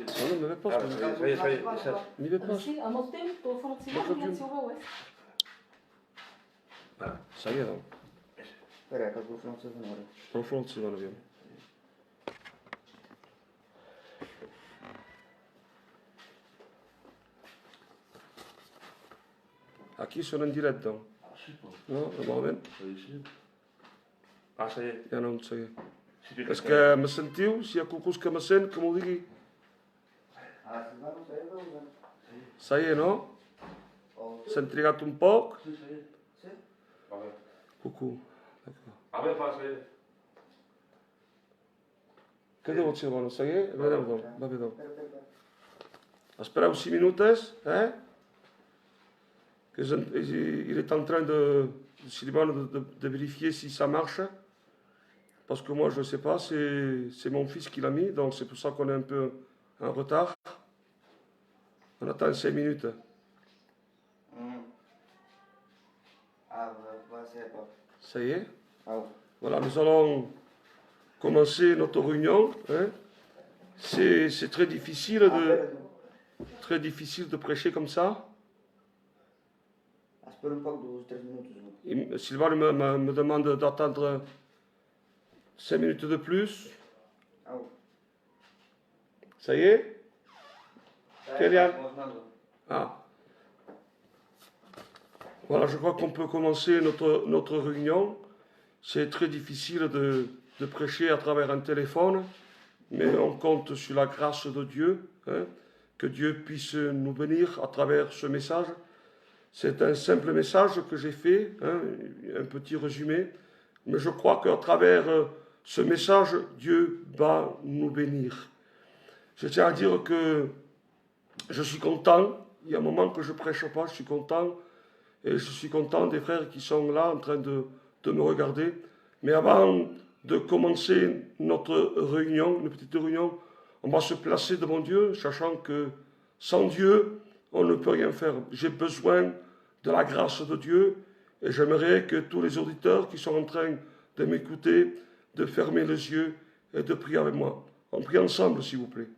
não me posso. Mi ve posso. Sì, a molto tempo funziona, Ça y est, non. Espera, que eu não sei de hora. Pro funziona bien. Aqui sono in diretta. No, normalment. Ah, ça y est. Ja, não sei. Est-ce que me sentiu? Si hi ha qualcú que me sent, que m'ho digui. Ah, se não sei, eu vou. Ça y est, no? S'han trigat un poc. Sí, ça y est. Sí? A ver. Coucou. D'accord. A ver, ça y est. Què devo dir, bueno? Ça y est? Vedeu, va bé, Espera, espera. Espereu 6 minutes, que il est en train de vérifier si ça marche. Parce que moi, je ne sais pas, c'est mon fils qui l'a mis, donc c'est pour ça qu'on est un peu en retard. On attend 5 minutes. Ah, c'est pas. Ça y est. Ah, Voilà, nous allons commencer notre réunion. C'est très difficile de prêcher comme ça. espera um pouco, 2, 3 minutos. Sylvain me demande d'attendre 5 minutes de plus. Ah, Ça y est? Kélian? Ah. Voilà, je crois qu'on peut commencer notre réunion. C'est très difficile de prêcher à travers un téléphone, mais on compte sur la grâce de Dieu, que Dieu puisse nous bénir à travers ce message. C'est un simple message que j'ai fait, un petit résumé, mais je crois qu'à travers ce message, Dieu va nous bénir. Je tiens à dire que je suis content. Il y a un moment que je ne prêche pas, je suis content. Et je suis content des frères qui sont là en train de me regarder. Mais avant de commencer notre réunion, une petite réunion, on va se placer devant Dieu, sachant que sans Dieu, on ne peut rien faire. J'ai besoin de la grâce de Dieu et j'aimerais que tous les auditeurs qui sont en train de m'écouter, de fermer les yeux et de prier avec moi. On prie ensemble, s'il vous plaît.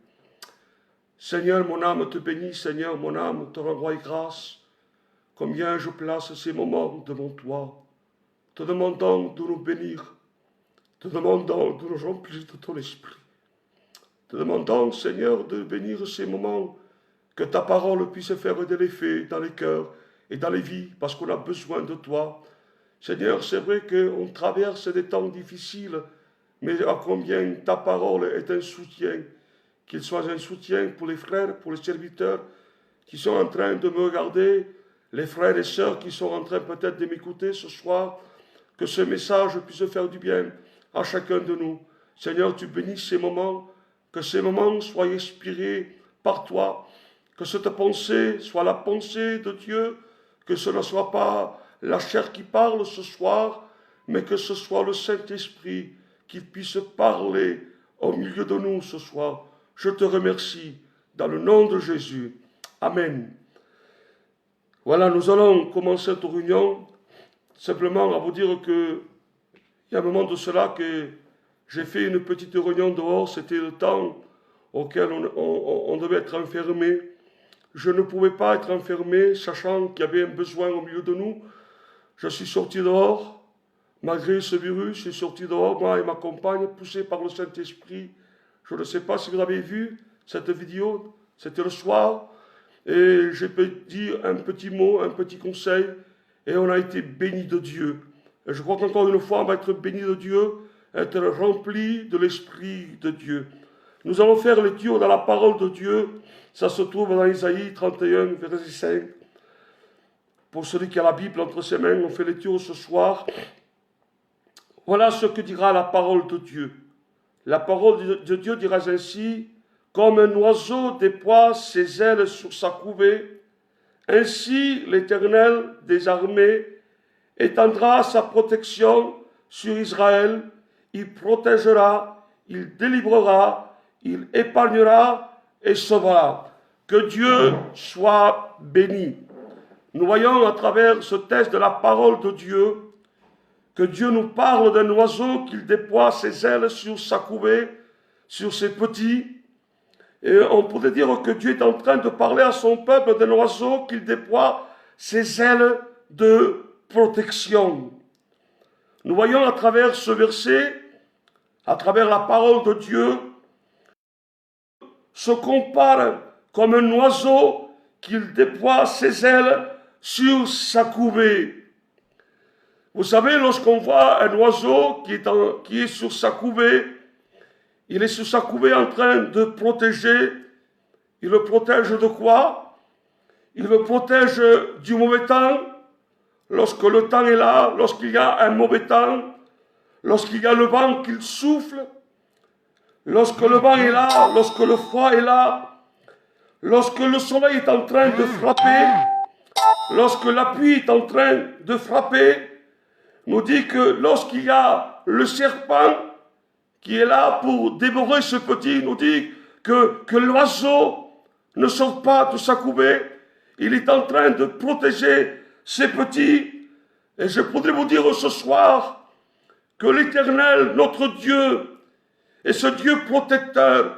Seigneur, mon âme te bénit, Seigneur, mon âme te renvoie grâce. Combien je place ces moments devant toi, te demandant de nous bénir, te demandant de nous remplir de ton esprit, te demandant, Seigneur, de bénir ces moments, que ta parole puisse faire de l'effet dans les cœurs et dans les vies, parce qu'on a besoin de toi. Seigneur, c'est vrai qu'on traverse des temps difficiles, mais à combien ta parole est un soutien, qu'il soit un soutien pour les frères, pour les serviteurs qui sont en train de me regarder, les frères et sœurs qui sont en train peut-être de m'écouter ce soir, que ce message puisse faire du bien à chacun de nous. Seigneur, tu bénis ces moments, que ces moments soient inspirés par toi, que cette pensée soit la pensée de Dieu, que ce ne soit pas la chair qui parle ce soir, mais que ce soit le Saint-Esprit qui puisse parler au milieu de nous ce soir. Je te remercie dans le nom de Jésus. Amen. Voilà, nous allons commencer cette réunion simplement à vous dire que il y a un moment de cela que j'ai fait une petite réunion dehors, c'était le temps auquel on devait être enfermé. Je ne pouvais pas être enfermé, sachant qu'il y avait un besoin au milieu de nous. Je suis sorti dehors, malgré ce virus, je suis sorti dehors, moi et ma compagne, poussés par le Saint-Esprit. Je ne sais pas si vous avez vu cette vidéo, c'était le soir. Et je peux dire un petit mot, un petit conseil, et on a été béni de Dieu. Et je crois qu'encore une fois, on va être béni de Dieu, être rempli de l'Esprit de Dieu. Nous allons faire lecture dans la parole de Dieu. Ça se trouve dans Isaïe 31, verset 5. Pour celui qui a la Bible entre ses mains, on fait lecture ce soir. Voilà ce que dira la parole de Dieu. La parole de Dieu dira ainsi: comme un oiseau déploie ses ailes sur sa couvée, ainsi l'Éternel des armées étendra sa protection sur Israël. Il protégera, il délivrera, il épargnera et sauvera. Que Dieu soit béni. Nous voyons à travers ce texte de la parole de Dieu que Dieu nous parle d'un oiseau qui déploie ses ailes sur sa couvée, sur ses petits. Et on pourrait dire que Dieu est en train de parler à son peuple d'un oiseau qu'il déploie ses ailes de protection. Nous voyons à travers ce verset, à travers la parole de Dieu, se compare comme un oiseau qu'il déploie ses ailes sur sa couvée. Vous savez, lorsqu'on voit un oiseau qui est sur sa couvée, il est sur sa couvée en train de protéger. Il le protège de quoi? Il le protège du mauvais temps. Lorsque le temps est là, lorsqu'il y a un mauvais temps, lorsqu'il y a le vent qu'il souffle, lorsque le vent est là, lorsque le froid est là, lorsque le soleil est en train de frapper, lorsque la pluie est en train de frapper, nous dit que lorsqu'il y a le serpent qui est là pour dévorer ce petit, nous dit que l'oiseau ne sort pas de sa couvée, il est en train de protéger ses petits. Et je voudrais vous dire ce soir que l'Éternel, notre Dieu, est ce Dieu protecteur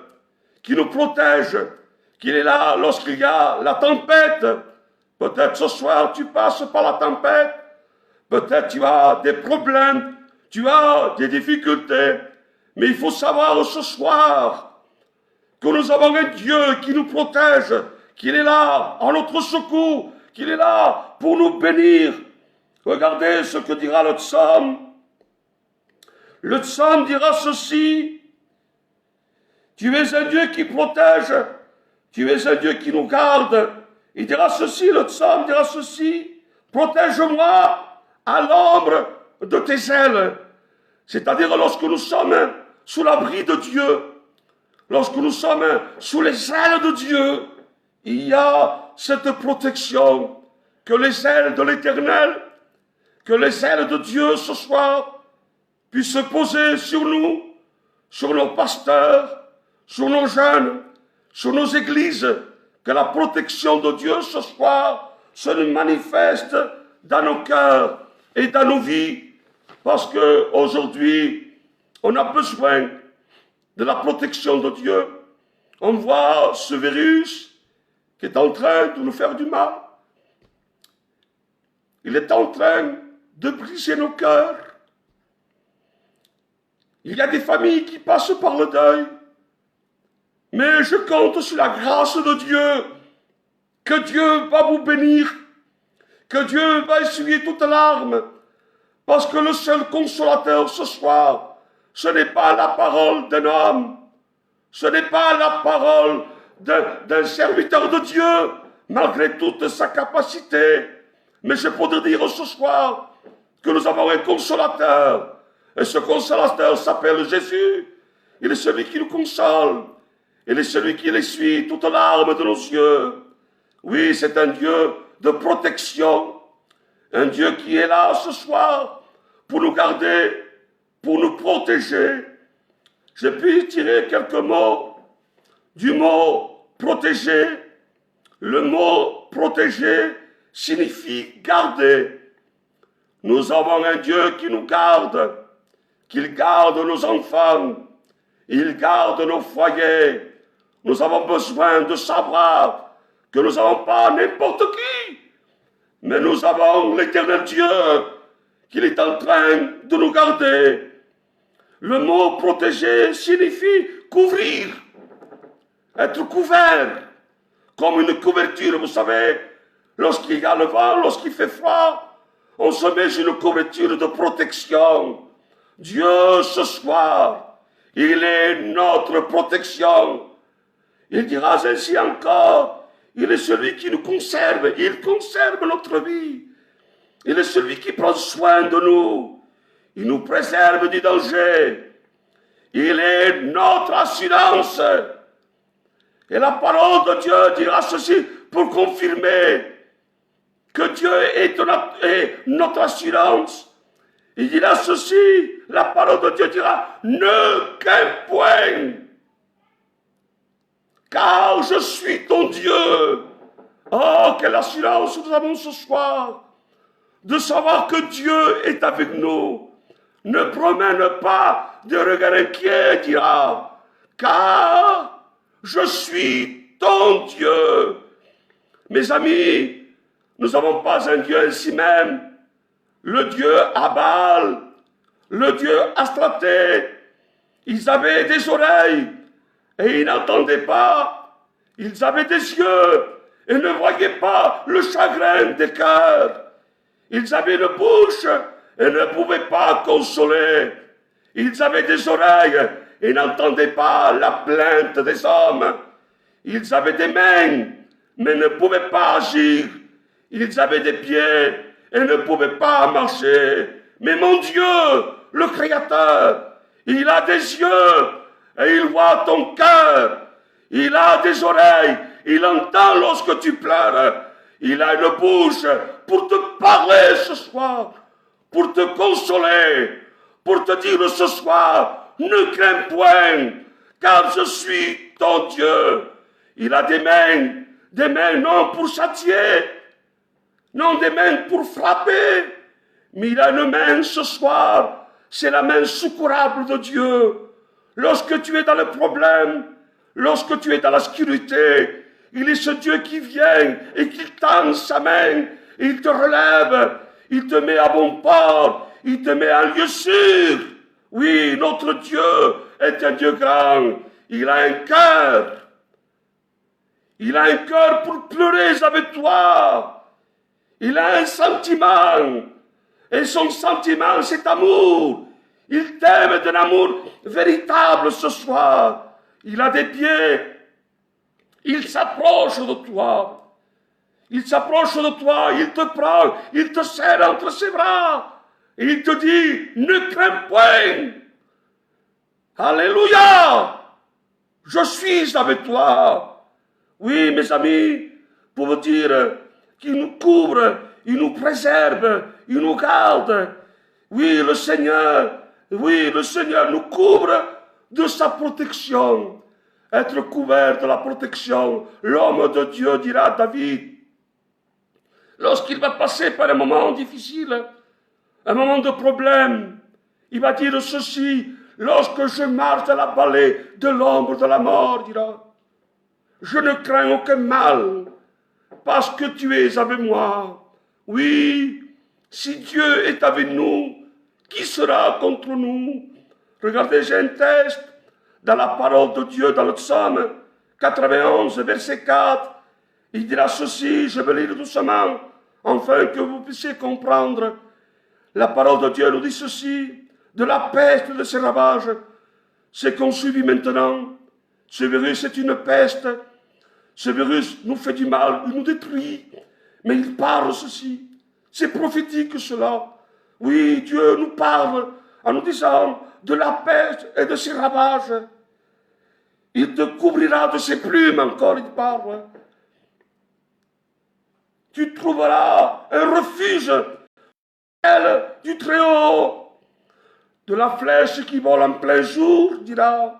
qui nous protège, qu'il est là lorsqu'il y a la tempête. Peut-être ce soir tu passes par la tempête, peut-être tu as des problèmes, tu as des difficultés, mais il faut savoir ce soir que nous avons un Dieu qui nous protège, qu'il est là en notre secours, qu'il est là pour nous bénir. Regardez ce que dira le psaume. Le psaume dira ceci: tu es un Dieu qui protège, tu es un Dieu qui nous garde. Il dira ceci, le psaume dira ceci: protège-moi à l'ombre de tes ailes. C'est-à-dire lorsque nous sommes sous l'abri de Dieu, lorsque nous sommes sous les ailes de Dieu, il y a cette protection. Que les ailes de l'Éternel, que les ailes de Dieu ce soir puissent se poser sur nous, sur nos pasteurs, sur nos jeunes, sur nos églises, que la protection de Dieu ce soir se manifeste dans nos cœurs et dans nos vies, parce qu'aujourd'hui, on a besoin de la protection de Dieu. On voit ce virus qui est en train de nous faire du mal. Il est en train de briser nos cœurs. Il y a des familles qui passent par le deuil. Mais je compte sur la grâce de Dieu, que Dieu va vous bénir, que Dieu va essuyer toutes larmes, parce que le seul consolateur ce soir, ce n'est pas la parole d'un homme, ce n'est pas la parole d'un serviteur de Dieu, malgré toute sa capacité. Mais je pourrais dire ce soir que nous avons un consolateur, et ce consolateur s'appelle Jésus. Il est celui qui nous console, il est celui qui essuie toutes larmes de nos yeux. Oui, c'est un Dieu de protection, un Dieu qui est là ce soir pour nous garder, pour nous protéger. Je puis tirer quelques mots du mot protéger. Le mot protéger signifie garder. Nous avons un Dieu qui nous garde, qu'il garde nos enfants, il garde nos foyers. Nous avons besoin de savoir que nous n'avons pas n'importe qui, mais nous avons l'Éternel Dieu, qu'il est en train de nous garder. Le mot protéger signifie couvrir, être couvert, comme une couverture, vous savez. Lorsqu'il y a le vent, lorsqu'il fait froid, on se met une couverture de protection. Dieu, ce soir, il est notre protection. Il dira ainsi encore, il est celui qui nous conserve, il conserve notre vie. Il est celui qui prend soin de nous. Il nous préserve du danger. Il est notre assurance. Et la parole de Dieu dira ceci pour confirmer que Dieu est notre assurance. Il dira ceci, la parole de Dieu dira, ne crains point, car je suis ton Dieu. Oh, quelle assurance nous avons ce soir, de savoir que Dieu est avec nous. Ne promène pas de regard inquiet, dira, car Je suis ton Dieu. Mes amis, nous n'avons pas un Dieu ainsi même. Le Dieu Abal, le Dieu Astraté, ils avaient des oreilles et ils n'entendaient pas. Ils avaient des yeux et ne voyaient pas le chagrin des cœurs. Ils avaient une bouche et ne pouvaient pas consoler. Ils avaient des oreilles et n'entendaient pas la plainte des hommes. Ils avaient des mains, mais ne pouvaient pas agir. Ils avaient des pieds et ne pouvaient pas marcher. Mais mon Dieu, le Créateur, il a des yeux et il voit ton cœur. Il a des oreilles, il entend lorsque tu pleures. Il a une bouche pour te parler ce soir, pour te consoler, pour te dire ce soir, ne crains point, car je suis ton Dieu. Il a des mains non pour châtier, non des mains pour frapper, mais il a une main ce soir, c'est la main secourable de Dieu. Lorsque tu es dans le problème, lorsque tu es dans la sécurité, il est ce Dieu qui vient et qui tend sa main, et il te relève, il te met à bon port, il te met en lieu sûr. Oui, notre Dieu est un Dieu grand, il a un cœur. Il a un cœur pour pleurer avec toi. Il a un sentiment. Et son sentiment, c'est amour. Il t'aime d'un amour véritable ce soir. Il a des pieds. Il s'approche de toi. Il s'approche de toi. Il te prend. Il te serre entre ses bras. Et il te dit, ne crains point. Alléluia. Je suis avec toi. Oui, mes amis, pour vous dire qu'il nous couvre, il nous préserve, il nous garde. Oui, le Seigneur nous couvre de sa protection. Être couvert de la protection. L'homme de Dieu dira à David, lorsqu'il va passer par un moment difficile, un moment de problème, il va dire ceci, lorsque je marche dans la vallée de l'ombre de la mort, dira, je ne crains aucun mal, parce que tu es avec moi. Oui, si Dieu est avec nous, qui sera contre nous? Regardez, j'ai un texte dans la parole de Dieu, dans le psaume 91, verset 4. Il dira ceci, je vais lire doucement, afin que vous puissiez comprendre. La parole de Dieu nous dit ceci, de la peste et de ses ravages, c'est qu'on subit maintenant. Ce virus est une peste. Ce virus nous fait du mal, il nous détruit. Mais il parle ceci. C'est prophétique cela. Oui, Dieu nous parle en nous disant de la peste et de ses ravages. Il te couvrira de ses plumes, encore il parle. Tu trouveras un refuge du Très-Haut. De la flèche qui vole en plein jour, dira.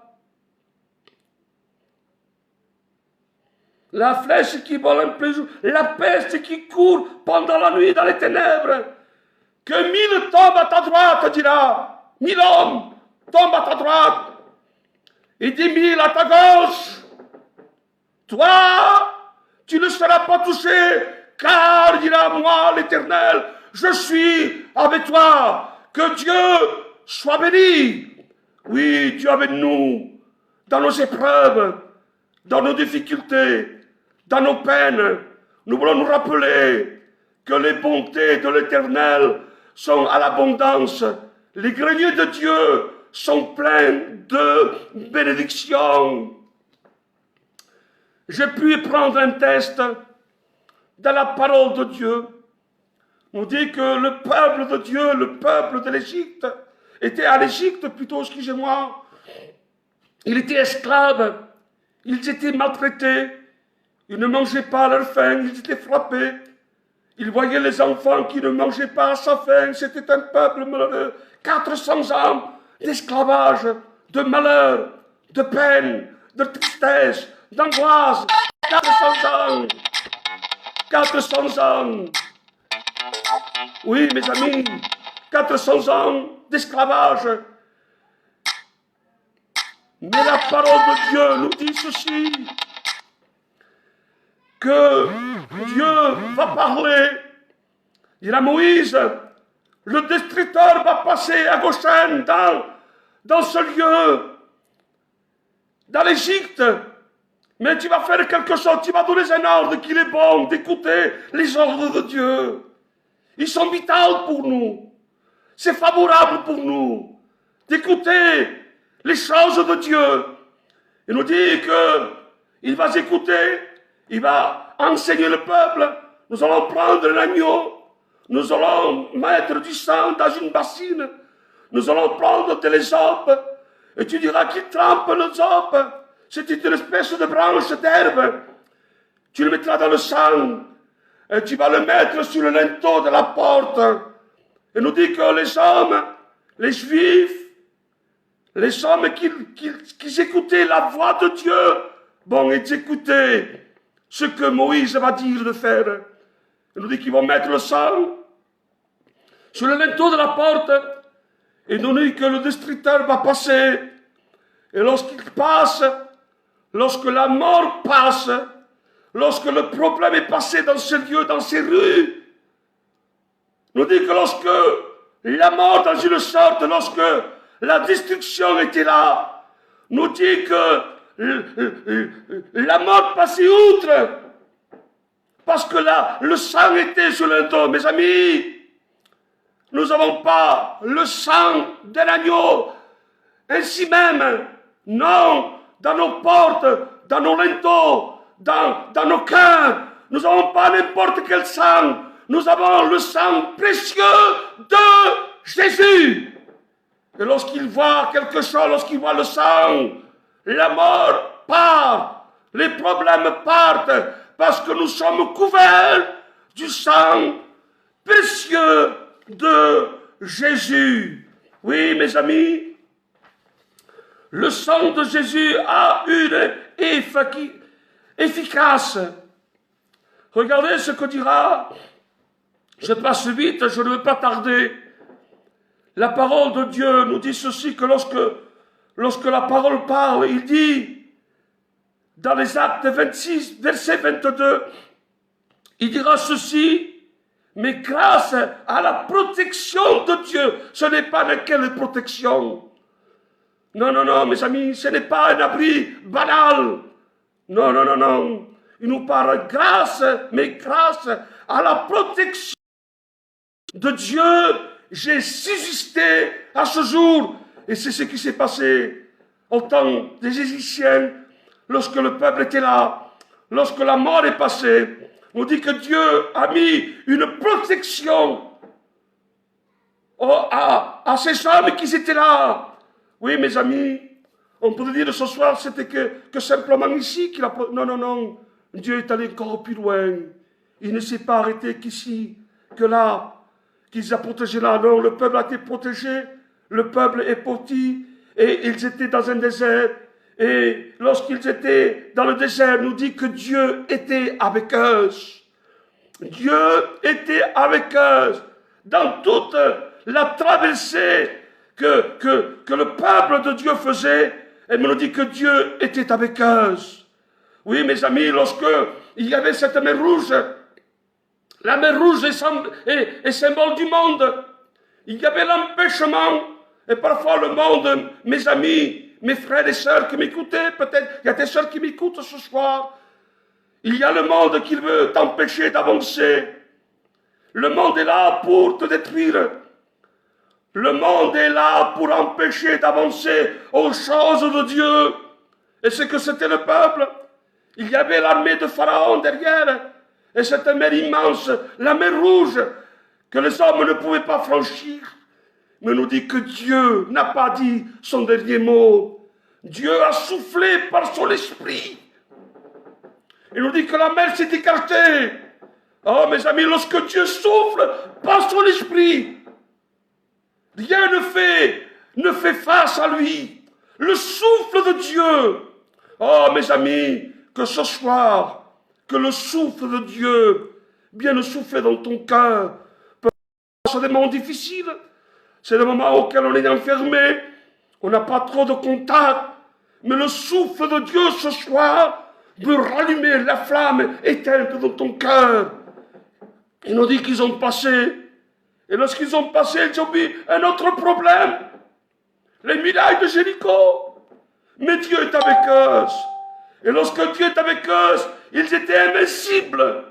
La flèche qui vole en plein jour, la peste qui court pendant la nuit dans les ténèbres. Que 1000 tombent à ta droite, dira. 1000 hommes tombent à ta droite. Et 10 000 à ta gauche. Toi, tu ne seras pas touché, car, dira moi l'Éternel, je suis avec toi. Que Dieu soit béni. Oui, Dieu avec nous, dans nos épreuves, dans nos difficultés, dans nos peines. Nous voulons nous rappeler que les bontés de l'Éternel sont à l'abondance. Les greniers de Dieu sont pleins de bénédictions. J'ai pu prendre un test dans la parole de Dieu. On dit que le peuple de Dieu, le peuple de l'Égypte, était à l'Égypte plutôt, excusez-moi. Il était esclave, ils étaient maltraités, ils ne mangeaient pas à leur faim, ils étaient frappés. Ils voyaient les enfants qui ne mangeaient pas à sa faim, c'était un peuple malheureux. 400 ans d'esclavage, de malheur, de peine, de tristesse, d'angoisse. 400 ans. 400 ans. Oui, mes amis, 400 ans d'esclavage. Mais la parole de Dieu nous dit ceci, que Dieu va parler. Il a Moïse, le destructeur va passer à Goshen dans ce lieu, dans l'Égypte. Mais tu vas faire quelque chose, tu vas donner un ordre qu'il est bon d'écouter les ordres de Dieu. Ils sont vitaux pour nous. C'est favorable pour nous d'écouter les choses de Dieu. Il nous dit qu'il va écouter, il va enseigner le peuple. Nous allons prendre l'agneau, nous allons mettre du sang dans une bassine, nous allons prendre de l'hysope, et tu diras qu'il trempe l'hysope. C'est une espèce de branche d'herbe. Tu le mettras dans le sang, et tu vas le mettre sur le linteau de la porte. Et nous dit que les hommes, les juifs, les hommes qui écoutaient la voix de Dieu, bon, ils écoutaient ce que Moïse va dire de faire. Il nous dit qu'ils vont mettre le sang sur le linteau de la porte. Et nous dit que le destructeur va passer. Et lorsqu'il passe, lorsque la mort passe, lorsque le problème est passé dans ce lieu, dans ces rues, nous dit que lorsque la mort dans une sorte, lorsque la destruction était là, nous dit que la mort passait outre, parce que là, le sang était sur le dos. Mes amis, nous n'avons pas le sang d'un agneau, ainsi même, non, dans nos portes, dans nos linteaux, dans nos cœurs, nous n'avons pas n'importe quel sang, nous avons le sang précieux de Jésus. Et lorsqu'il voit quelque chose, lorsqu'il voit le sang, la mort part, les problèmes partent, parce que nous sommes couverts du sang précieux de Jésus. Oui, mes amis, le sang de Jésus a une efficace. Regardez ce que dira, je passe vite, je ne veux pas tarder. La parole de Dieu nous dit ceci, que lorsque la parole parle, il dit, dans les Actes 26, verset 22, il dira ceci, mais grâce à la protection de Dieu, ce n'est pas laquelle protection. Non, non, non, mes amis, ce n'est pas un abri banal. Non, non, non, non. Il nous parle grâce, mais grâce à la protection de Dieu, j'ai subsisté à ce jour. Et c'est ce qui s'est passé au temps des Égyptiens, lorsque le peuple était là, lorsque la mort est passée. On dit que Dieu a mis une protection à ces hommes qui étaient là. Oui, mes amis, on peut dire ce soir, c'était que simplement ici qu'il a... Non, non, non. Dieu est allé encore plus loin. Il ne s'est pas arrêté qu'ici, que là, qu'ils a protégé là. Non, le peuple a été protégé. Le peuple est parti et ils étaient dans un désert. Et lorsqu'ils étaient dans le désert, nous dit que Dieu était avec eux. Dieu était avec eux dans toute la traversée que le peuple de Dieu faisait. Et nous dit que Dieu était avec eux. Oui, mes amis, lorsque il y avait cette mer rouge, la mer rouge est symbole du monde. Il y avait l'empêchement. Et parfois le monde, mes amis, mes frères et sœurs qui m'écoutaient, peut-être, il y a des sœurs qui m'écoutent ce soir. Il y a le monde qui veut t'empêcher d'avancer. Le monde est là pour te détruire. Le monde est là pour empêcher d'avancer aux choses de Dieu. Et c'est que c'était le peuple. Il y avait l'armée de Pharaon derrière. Et cette mer immense, la mer rouge, que les hommes ne pouvaient pas franchir. Mais nous dit que Dieu n'a pas dit son dernier mot. Dieu a soufflé par son esprit. Il nous dit que la mer s'est écartée. Oh, mes amis, lorsque Dieu souffle par son esprit, rien ne fait face à lui. Le souffle de Dieu. Oh, mes amis, que ce soir, que le souffle de Dieu vienne souffler dans ton cœur. C'est des moments difficiles. C'est des moments auxquels on est enfermé. On n'a pas trop de contact. Mais le souffle de Dieu ce soir veut rallumer la flamme éteinte dans ton cœur. Il nous dit qu'ils ont passé. Et lorsqu'ils ont passé, ils ont vu un autre problème. Les murailles de Jéricho. Mais Dieu est avec eux. Et lorsque Dieu est avec eux, ils étaient invincibles.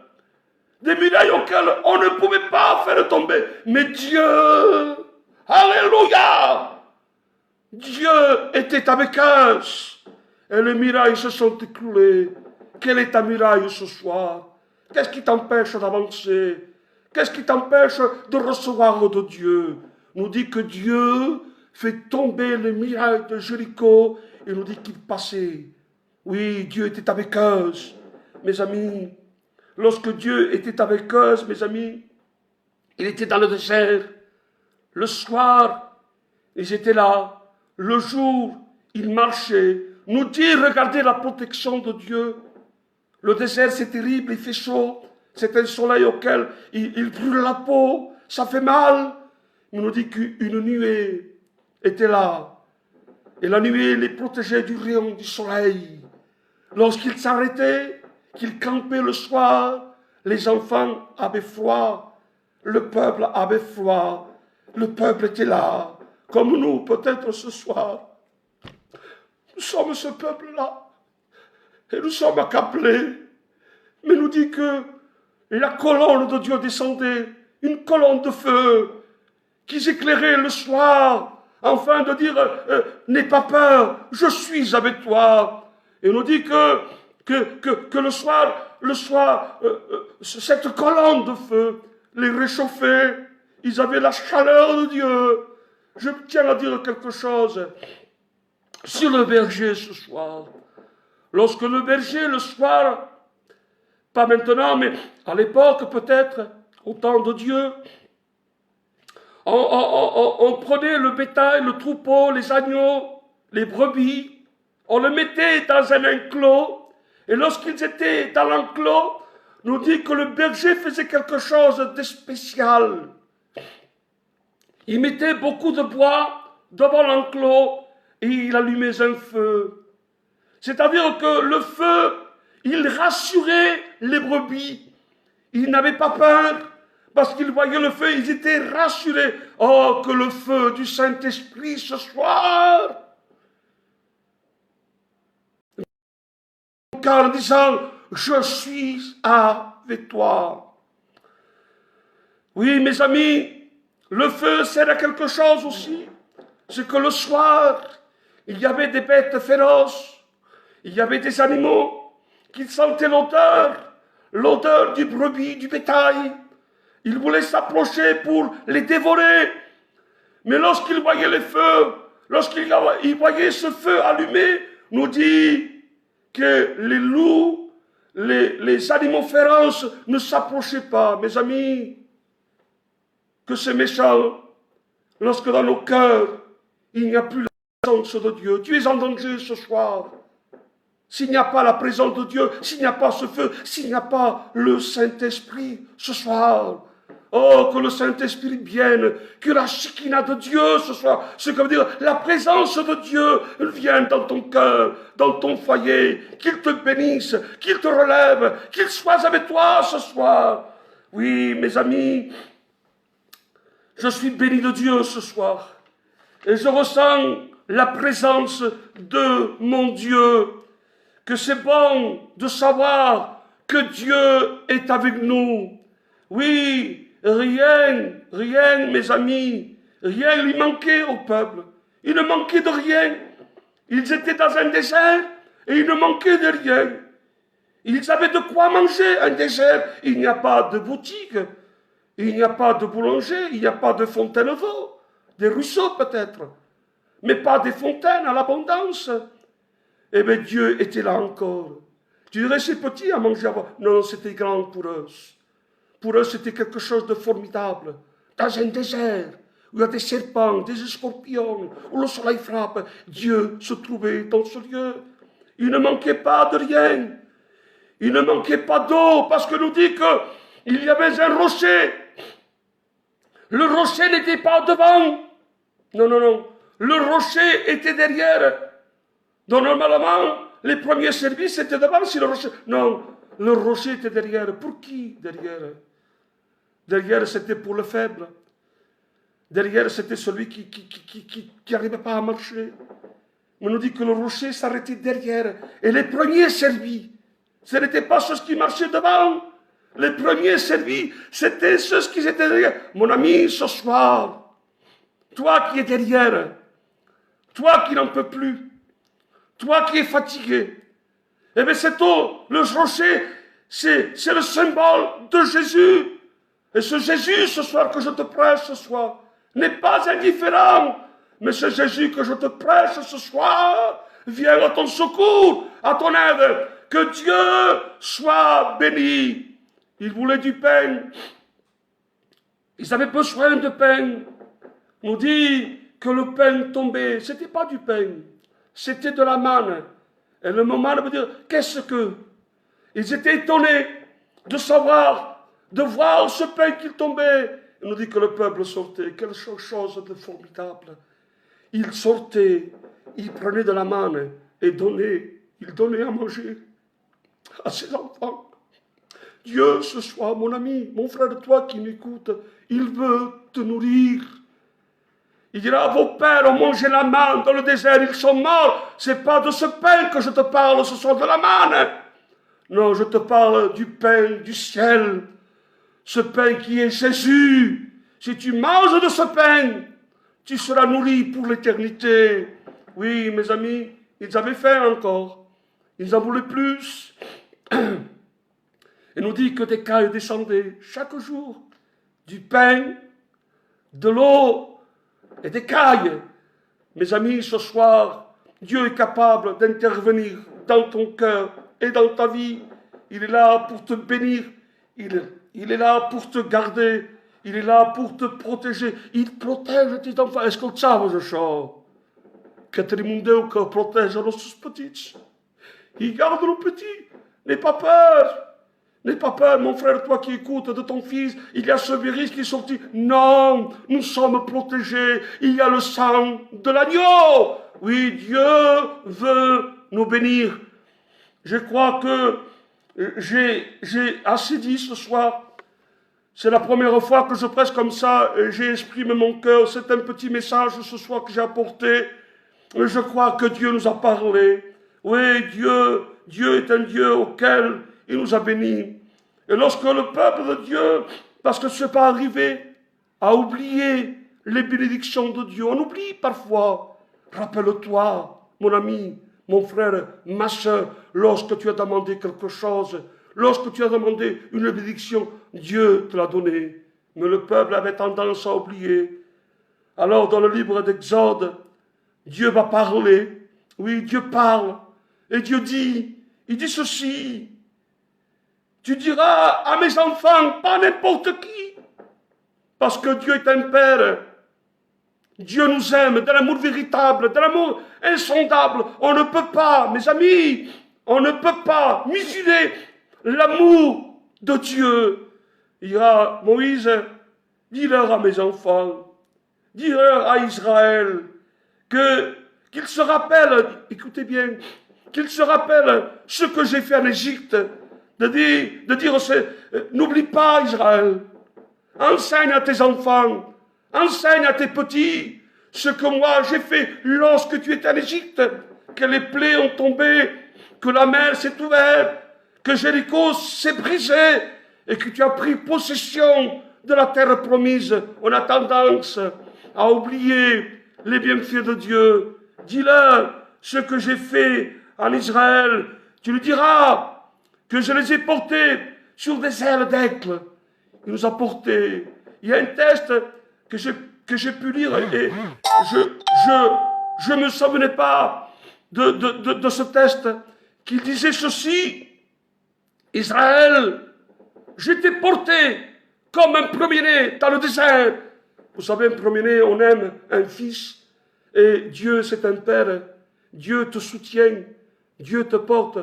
Des murailles auxquelles on ne pouvait pas faire tomber. Mais Dieu, alléluia, Dieu était avec eux. Et les murailles se sont écroulées. Quelle est ta muraille ce soir? Qu'est-ce qui t'empêche d'avancer? Qu'est-ce qui t'empêche de recevoir de Dieu? Nous dit que Dieu fait tomber les murailles de Jéricho et nous dit qu'il passait. Oui, Dieu était avec eux, mes amis. Lorsque Dieu était avec eux, mes amis, il était dans le désert. Le soir, ils étaient là. Le jour, ils marchaient. Nous dit, regardez la protection de Dieu. Le désert, c'est terrible, il fait chaud. C'est un soleil auquel il brûle la peau. Ça fait mal. Il nous dit qu'une nuée était là. Et la nuée les protégeait du rayon du soleil. Lorsqu'ils s'arrêtaient, qu'ils campaient le soir, les enfants avaient froid. Le peuple avait froid. Le peuple était là. Comme nous, peut-être ce soir. Nous sommes ce peuple-là. Et nous sommes accablés. Mais nous dit que la colonne de Dieu descendait, une colonne de feu, qui éclairait le soir, afin de dire, n'aie pas peur, je suis avec toi. Et nous dit que le soir, cette colonne de feu les réchauffait, ils avaient la chaleur de Dieu. Je tiens à dire quelque chose sur le berger ce soir. Lorsque le berger, le soir, pas maintenant, mais à l'époque peut-être, au temps de Dieu, on prenait le bétail, le troupeau, les agneaux, les brebis, on le mettait dans un enclos, et lorsqu'ils étaient dans l'enclos, nous dit que le berger faisait quelque chose de spécial. Il mettait beaucoup de bois devant l'enclos, et il allumait un feu. C'est-à-dire que le feu, il rassurait les brebis. Ils n'avaient pas peur parce qu'ils voyaient le feu, ils étaient rassurés. Oh, que le feu du Saint-Esprit ce soir, car en disant, je suis avec toi. Oui, mes amis, le feu sert à quelque chose aussi. C'est que le soir, il y avait des bêtes féroces. Il y avait des animaux qui sentaient l'odeur du brebis, du bétail. Ils voulaient s'approcher pour les dévorer. Mais lorsqu'ils voyaient les feux, lorsqu'ils voyaient ce feu allumé, nous dit que les loups, les animaux féroces ne s'approchaient pas. Mes amis, que c'est méchant lorsque dans nos cœurs, il n'y a plus la présence de Dieu. Tu es en danger ce soir. S'il n'y a pas la présence de Dieu, s'il n'y a pas ce feu, s'il n'y a pas le Saint-Esprit ce soir. Oh, que le Saint-Esprit vienne, que la Shekinah de Dieu ce soir, ce que veut dire la présence de Dieu vienne dans ton cœur, dans ton foyer, qu'il te bénisse, qu'il te relève, qu'il soit avec toi ce soir. Oui, mes amis, je suis béni de Dieu ce soir et je ressens la présence de mon Dieu. Que c'est bon de savoir que Dieu est avec nous. Oui, rien, mes amis, rien lui manquait au peuple. Il ne manquait de rien. Ils étaient dans un désert et il ne manquait de rien. Ils avaient de quoi manger, un désert. Il n'y a pas de boutique, il n'y a pas de boulanger, il n'y a pas de fontaine d'eau, des ruisseaux peut-être, mais pas des fontaines à l'abondance. Eh bien, Dieu était là encore. Tu dirais, c'est petit à manger avant. Non, c'était grand pour eux. Pour eux, c'était quelque chose de formidable. Dans un désert, où il y a des serpents, des scorpions, où le soleil frappe, Dieu se trouvait dans ce lieu. Il ne manquait pas de rien. Il ne manquait pas d'eau, parce que nous dit qu'il y avait un rocher. Le rocher n'était pas devant. Non. Le rocher était derrière. Donc normalement, les premiers services étaient devant si le rocher. Non, le rocher était derrière. Pour qui derrière? Derrière, c'était pour le faible. Derrière, c'était celui qui n'arrivait pas à marcher. On nous dit que le rocher s'arrêtait derrière. Et les premiers servis, ce n'était pas ceux qui marchaient devant. Les premiers servis, c'était ceux qui étaient derrière. Mon ami, ce soir, toi qui es derrière, toi qui n'en peux plus, toi qui es fatigué, eh bien c'est tout. Le rocher, c'est le symbole de Jésus. Et ce Jésus, ce soir, que je te prêche ce soir, n'est pas indifférent. Mais ce Jésus que je te prêche ce soir vient à ton secours, à ton aide. Que Dieu soit béni. Ils voulaient du pain. Ils avaient besoin de pain. On dit que le pain tombait. Ce n'était pas du pain. C'était de la manne. Et le moment de dire, qu'est-ce que? Ils étaient étonnés de savoir, de voir ce pain qui tombait. On nous dit que le peuple sortait. Quelque chose de formidable. Il sortait, il prenait de la manne et il donnait à manger à ses enfants. Dieu, ce soir, mon ami, mon frère, toi qui m'écoutes, il veut te nourrir. Il dira, vos pères ont mangé la manne dans le désert, ils sont morts. C'est pas de ce pain que je te parle, ce sont de la manne. Non, je te parle du pain du ciel. Ce pain qui est Jésus. Si tu manges de ce pain, tu seras nourri pour l'éternité. Oui, mes amis, ils avaient faim encore. Ils en voulaient plus. Et nous dit que des cailles descendaient chaque jour. Du pain, de l'eau et des cailles. Mes amis, ce soir, Dieu est capable d'intervenir dans ton cœur et dans ta vie. Il est là pour te bénir. Il est là pour te garder. Il est là pour te protéger. Il protège tes enfants. Ascoltavamo ciò. Che Trimundeu che protège nos petits. Il garde nos petits. N'aie pas peur. N'aie pas peur, mon frère, toi qui écoutes de ton fils. Il y a ce virus qui est sorti. Non, nous sommes protégés. Il y a le sang de l'agneau. Oui, Dieu veut nous bénir. Je crois que j'ai assez dit ce soir. C'est la première fois que je prêche comme ça, et j'ai exprimé mon cœur. C'est un petit message ce soir que j'ai apporté. Et je crois que Dieu nous a parlé. Oui, Dieu est un Dieu auquel il nous a bénis. Et lorsque le peuple de Dieu, parce que ce n'est pas arrivé, a oublié les bénédictions de Dieu, on oublie parfois. Rappelle-toi, mon ami, mon frère, ma soeur, lorsque tu as demandé quelque chose, lorsque tu as demandé une bénédiction, Dieu te l'a donnée. Mais le peuple avait tendance à oublier. Alors dans le livre d'Exode, Dieu va parler. Oui, Dieu parle. Et Dieu dit, il dit ceci. Tu diras à mes enfants, pas n'importe qui. Parce que Dieu est un Père. Dieu nous aime de l'amour véritable, de l'amour insondable. On ne peut pas, mes amis, on ne peut pas museler l'amour de Dieu. Il y a Moïse, dis-leur à mes enfants, dis-leur à Israël, qu'ils se rappellent, écoutez bien, qu'ils se rappellent ce que j'ai fait en Égypte, de dire n'oublie pas Israël, enseigne à tes enfants, enseigne à tes petits ce que moi j'ai fait lorsque tu étais en Égypte, que les plaies ont tombé, que la mer s'est ouverte, que Jéricho s'est brisé et que tu as pris possession de la terre promise. On a tendance à oublier les bienfaits de Dieu. Dis-leur ce que j'ai fait en Israël. Tu lui diras que je les ai portés sur des ailes d'aigle. Il nous a portés. Il y a un texte que j'ai pu lire et je ne me souvenais pas de ce texte qui disait ceci. Israël, je t'ai porté comme un premier-né dans le désert. Vous savez, un premier-né, on aime un fils. Et Dieu, c'est un père. Dieu te soutient. Dieu te porte.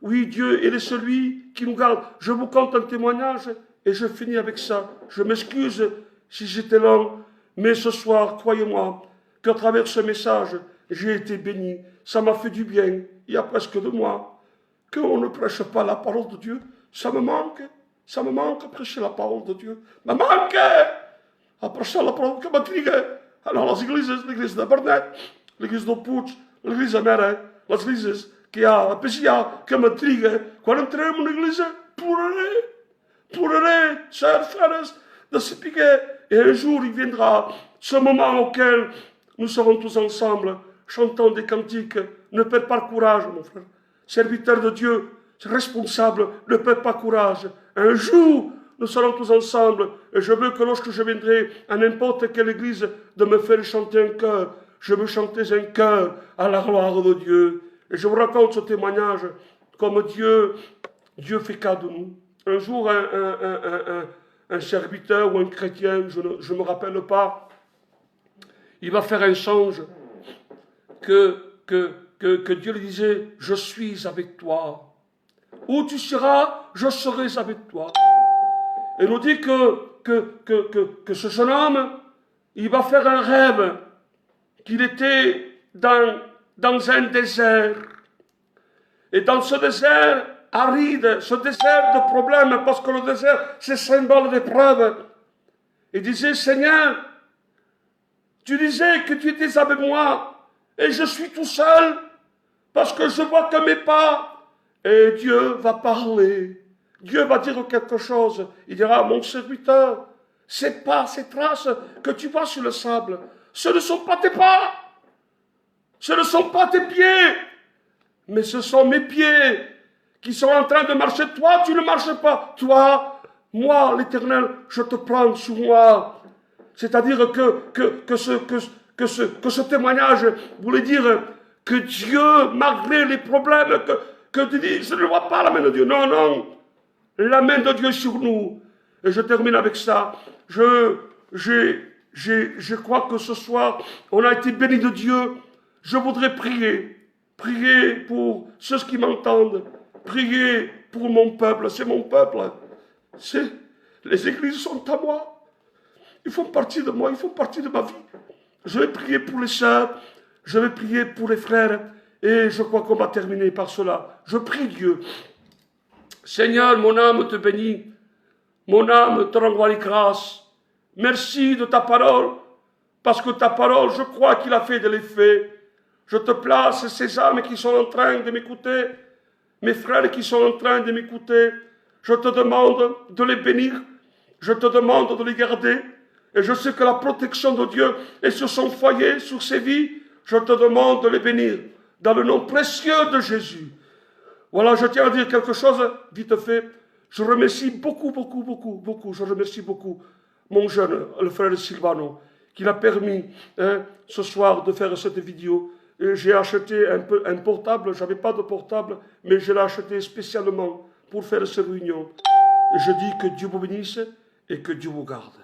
Oui, Dieu, il est celui qui nous garde. Je vous conte un témoignage et je finis avec ça. Je m'excuse si j'étais long, mais ce soir, croyez-moi, qu'à travers ce message, j'ai été béni. ça m'a fait du bien. Il y a presque 2 mois qu'on ne prêche pas la parole de Dieu. Ça me manque prêcher la parole de Dieu. Me manque à prêcher la parole que m'intrigue. Alors les églises, l'église de Bernat, l'église de Puig, l'église de Mera, les églises qui a à Pessia, que m'intrigue. Quand entrerons en église, pourrez, chers frères, de se piquer. Et un jour, il viendra ce moment auquel nous serons tous ensemble, chantant des cantiques. Ne perds pas courage, mon frère. Serviteur de Dieu, responsable, ne perds pas courage. Un jour, nous serons tous ensemble. Et je veux que lorsque je viendrai à n'importe quelle église, de me faire chanter un chœur. Je veux chanter un chœur à la gloire de Dieu. Et je vous raconte ce témoignage comme Dieu fait cas de nous. Un jour, un serviteur ou un chrétien, je ne me rappelle pas, il va faire un songe que Dieu lui disait, je suis avec toi. Où tu seras, je serai avec toi. Et nous dit que ce jeune homme, il va faire un rêve, qu'il était dans un désert. Et dans ce désert aride, ce désert de problèmes, parce que le désert, c'est symbole d'épreuve. Il disait, Seigneur, tu disais que tu étais avec moi, et je suis tout seul, parce que je vois que mes pas. Et Dieu va parler. Dieu va dire quelque chose. Il dira, mon serviteur, ces pas, ces traces que tu vois sur le sable, ce ne sont pas tes pas. Ce ne sont pas tes pieds. Mais ce sont mes pieds qui sont en train de marcher. Toi, tu ne marches pas. Toi, moi, l'Éternel, je te prends sur moi. C'est-à-dire que ce témoignage voulait dire que Dieu, malgré les problèmes, que tu dis, je ne vois pas la main de Dieu. Non, non. La main de Dieu sur nous. Et je termine avec ça. Je crois que ce soir, on a été bénis de Dieu. Je voudrais prier. Prier pour ceux qui m'entendent. Prier pour mon peuple. C'est mon peuple. Les églises sont à moi. Ils font partie de moi. Ils font partie de ma vie. Je vais prier pour les sœurs. Je vais prier pour les frères. Et je crois qu'on va terminer par cela. Je prie Dieu. Seigneur, mon âme te bénit. Mon âme te renvoie les grâces. Merci de ta parole. Parce que ta parole, je crois qu'il a fait de l'effet. Je te place ces âmes qui sont en train de m'écouter. Mes frères qui sont en train de m'écouter. Je te demande de les bénir. Je te demande de les garder. Et je sais que la protection de Dieu est sur son foyer, sur ses vies. Je te demande de les bénir. Dans le nom précieux de Jésus. Voilà, je tiens à dire quelque chose, vite fait. Je remercie beaucoup. Je remercie beaucoup mon jeune, le frère Silvano, qui m'a permis ce soir de faire cette vidéo. J'ai acheté un portable, je n'avais pas de portable, mais je l'ai acheté spécialement pour faire cette réunion. Et je dis que Dieu vous bénisse et que Dieu vous garde.